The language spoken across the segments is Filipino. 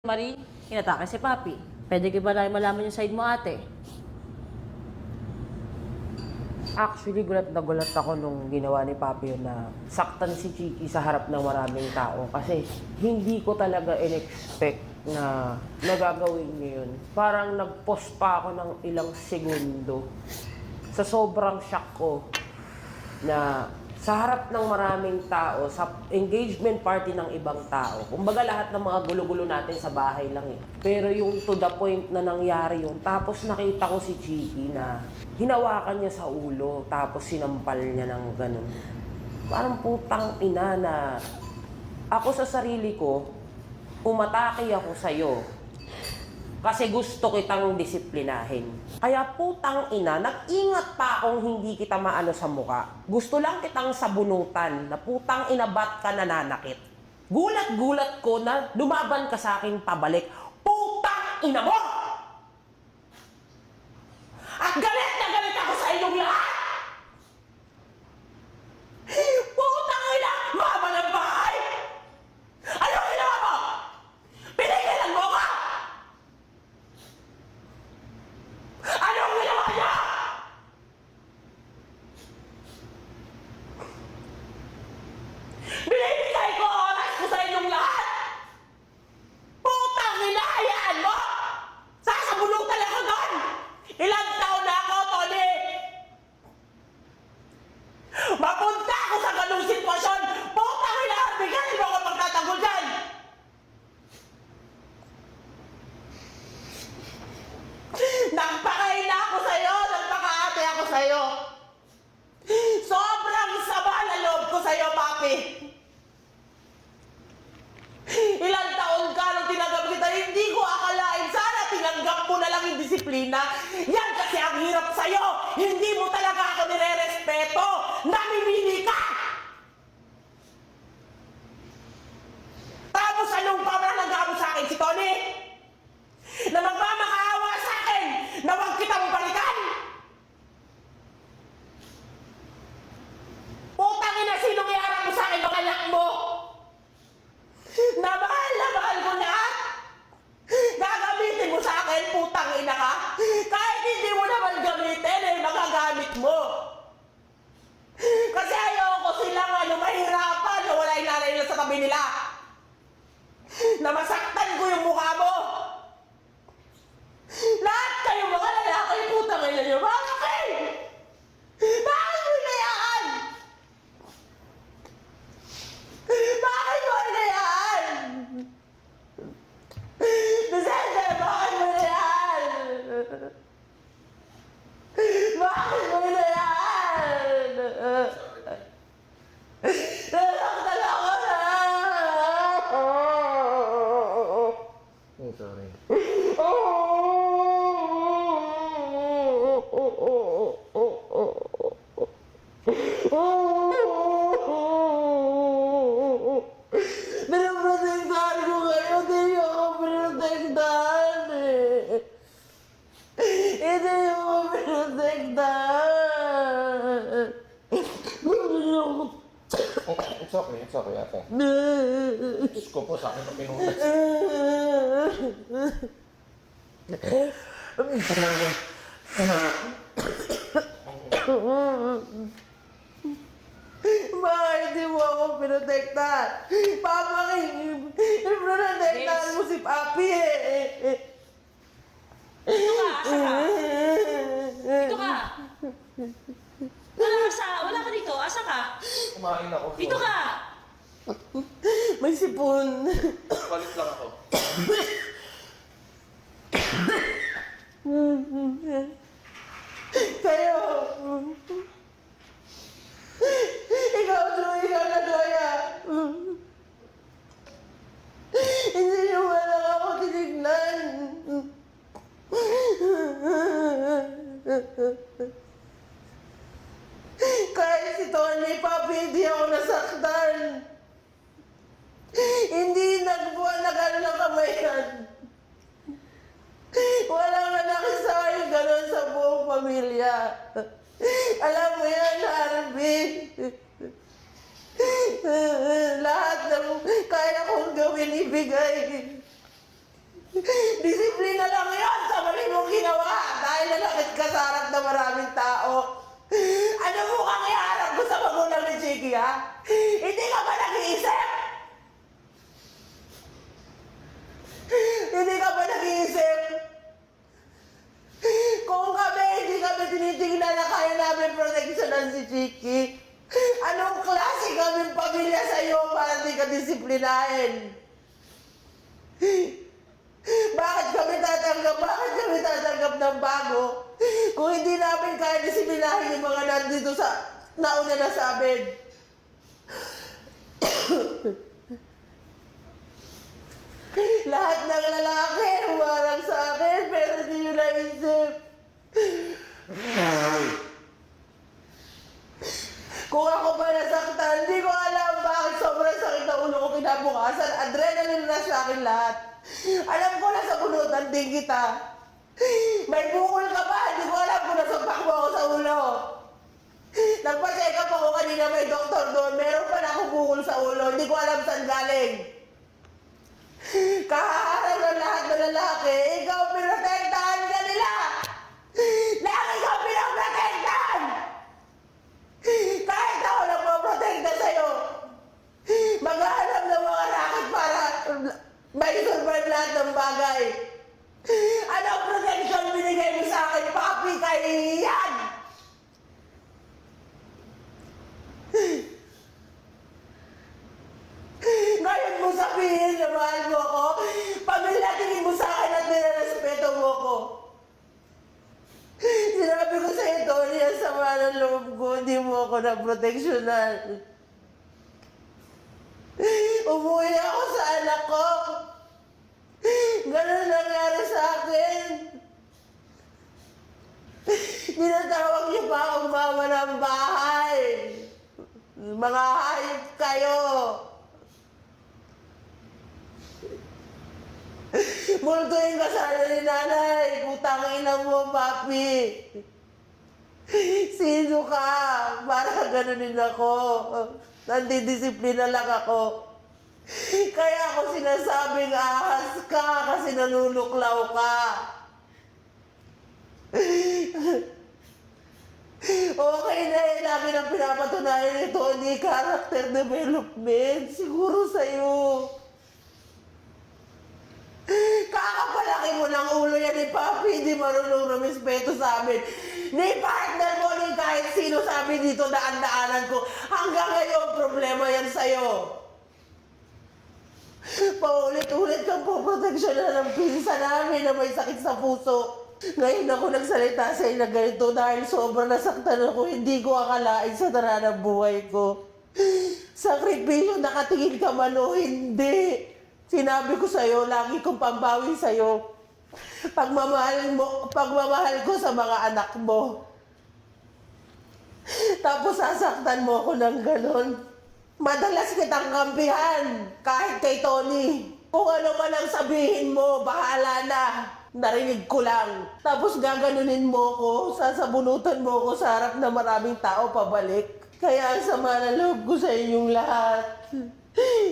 Marie, inatake si Papi. Pwede ko ba na malaman yung side mo, ate? Actually, gulat na gulat ako nung ginawa ni Papi yun na saktan si Chiki sa harap ng maraming tao kasi hindi ko talaga in-expect na nagagawin niya yun. Parang nag-pause pa ako ng ilang segundo sa sobrang shock ko na sa harap ng maraming tao, sa engagement party ng ibang tao. Kumbaga lahat ng mga gulo-gulo natin sa bahay lang eh. Pero yung to the point na nangyari yun, tapos nakita ko si Chiki na hinawakan niya sa ulo, tapos sinampal niya ng ganun. Parang putang ina na ako sa sarili ko, umatake ako sa'yo. Kasi gusto kitang disiplinahin. Kaya putang ina, nag-ingat pa akong hindi kita maano sa muka. Gusto lang kitang sabunutan na putang ina ba't ka nananakit. Gulat-gulat ko na lumaban ka sa akin pabalik. Putang ina mo! At galit na galit ako sa inyong lahat! Putang ina! Mama ng bahay! Anong ginawa mo? Pinigilan mo ka! Anong ginawa niya? Binibigay ko oras ko sa inyong lahat! Putang ina! Hayaan mo! Sasabunutan ako doon! Ilang taon na ako, Tony! Mapunta ako sa ganung sitwasyon! Putang ina! Bigyan mo ako magtatanggol dyan! Nagpakain na ako sa'yo! Nagpakaate ako sa'yo! Sobrang sama na loob ko sa'yo, Papi! Ilang taon ka nung tinanggap kita, hindi ko akalain. Sana tinanggap mo na lang yung disiplina. Yan kasi ang hirap sa'yo! Hindi mo talaga ako nire-respeto! Namimili ka! Tapos anong pamalanggamo sa akin si Tony? Na magmamakaawa sa akin na huwag kitang balikan! Putang ina, sinong iharap mo sa akin mga anak mo? Na mahal ko na! Gagamitin mo sa akin, putang ina ka! Kahit hindi mo naman gamitin, eh, magagamit mo! Kasi ayoko silang mahirapan na wala yung nanay nila sa tabi nila! Na masaktan ko yung mukha mo! Lahat kayo mga lalaki, putang ina nyo, bakit? Bakit mo inayaan? Bakit mo inayaan? Vicente, bakit mo inayaan? Bakit mo inayaan? Nasaktan ako na! Sorry. Pinaprotektahan ko kayo, hindi niyo ako pinotektahan eh. Hindi niyo ako pinotektahan. It's okay, ate. Diyos ko po, sa akin pa pinunas. Bakit hindi mo ako pinotektahan? Papa, pinotektahan mo si Papi eh. Dito ka, asa ka? Dito ka! Wala ka dito, asa ka? Kumain ako. Dito ka! May sipon. Palit lang ako. Kayo. Ikaw, Joey, ikaw na Joya. Hindi niyo man lang ako tinignan. Kahit si Tony, Papi, hindi ako nasaktan. Hindi nagbuwan na gano'n ang kamay yan. Walang nakisayang gano'n sa buong pamilya. Alam mo yan, Arvin. Lahat ng kaya kong gawin ibigay. pamilya? Hindi ka ba nag-iisip? Hindi ka ba nag-iisip? Kung hindi kami tinitingnan na kaya namin proteksyonan si Chiki, anong klase kaming pamilya sa'yo para di ka disiplinahin? Bakit kami tatanggap ng bago kung hindi namin kaya disiplinahin yung mga nandito sa nauna na sa amin? Lahat ng lalaki humarang sa akin pero hindi nyo naisip. Kung ako ba nasaktan, hindi ko alam bakit sobrang sakit na ulo ko kinabukasan. Adrenaline rush sa akin lahat. Alam ko na sa bunutan din kita. May bukol ka ba? Hindi ko alam kung nasumpak mo ako sa ulo. Nagpa-check up ako kanina, may doktor doon. Meron pa na akong bukol sa ulo. Hindi ko alam saan galing. Kaharap ng lahat ng lalaki, ikaw pinotektahan ka nila! Lagi ka pinoprotektahan! Kahit ako nagpoprotekta sa'yo, maghahanap ng mga racket para may survive lahat ng bagay. Anong protection binigay mo sa akin, papi, kay Ian? Ngayon mo sabihin na mahal mo ako, pamilya tingin mo sa akin at nilarespeto mo ko. Sinabi ko sa'yo, Tony, ang sama ng loob ko, hindi mo ako naproteksyonan. Umuwi ako sa anak ko. Ganun nangyari sa akin. Tinatawag niyo pa akong mama ng bahay. Mga hayop kayo. Multuin ka sana ni nanay. Putang ina mo, papi. Sino ka? Para ganunin ako. Nandidisiplina lang ako. Kaya ako sinasabing ahas ka kasi nanuluklaw ka. Okay na eh. Lagi nang pinapatunayan nito ni character development. Siguro sa'yo. Kakapalaki mo ng ulo yan ni Papi, hindi marunong rumispeto sa amin. Ni partner mo, ni kahit sino sa amin dito daan-daanan ko. Hanggang ngayon, problema yan sa'yo. Paulit-ulit kang poproteksyonan ng pinsa namin na may sakit sa puso. Ngayon ako nagsalita sa'yo na ganito dahil sobrang nasaktan ako, hindi ko akalain sa tara ng buhay ko. Sakripisyo, nakatingin ka man o hindi. Sinabi ko sa'yo, lagi kong pambawi sa'yo. Pagmamahal ko sa mga anak mo. Tapos sasaktan mo ako ng ganon. Madalas kitang kampihan, kahit kay Tony. Kung ano man ang sabihin mo, bahala na. Narinig ko lang. Tapos gaganunin mo ko, sasabunutan mo ko sa harap na maraming tao pabalik. Kaya ang sama na loob ko sa inyong lahat.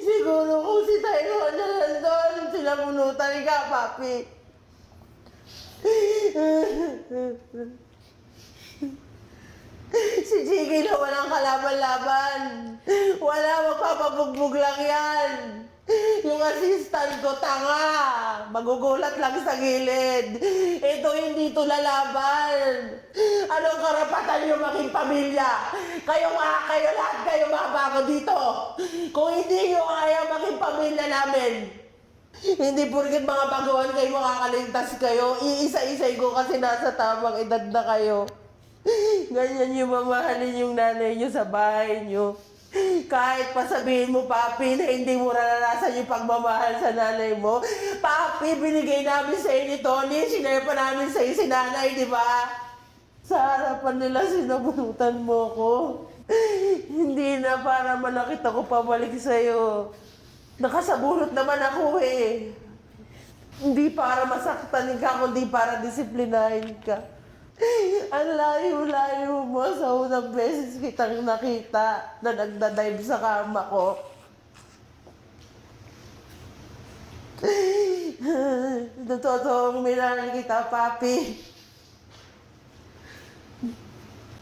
Siguro kung si Tyrone na nandun, sinabunutan ka, papi. Si Chiki na walang kalaban-laban. Wala, magpapabugbog lang yan. Yung assistant ko, tanga. Magugulat lang sa gilid. Ito, hindi ito lalaban. Anong karapatan nyo maging pamilya? Kayo lahat kayo mga bago dito. Kung hindi nyo kaya maging pamilya namin, hindi porket mga baguhan kayo makakaligtas kayo. Iisa-isay ko kasi nasa tamang edad na kayo. Ganyan yung mamahalin yung nanay nyo sa bahay nyo. Kahit pa sabihin mo, Papi, na hindi mo naranasan yung pagmamahal sa nanay mo. Papi, binigay namin sa ni Tony, sinare pa namin sa si nanay, di ba? Sa harapan nila, sinabunutan mo ko. Hindi na para malakit ako pabalik sa'yo. Nakasabunot naman ako eh. Hindi para masaktan ka, kundi para disiplinahin ka. Ang layo-layo mo sa unang beses kitang nakita na nagdadive sa kama ko. Totoong minahal kita, Papi.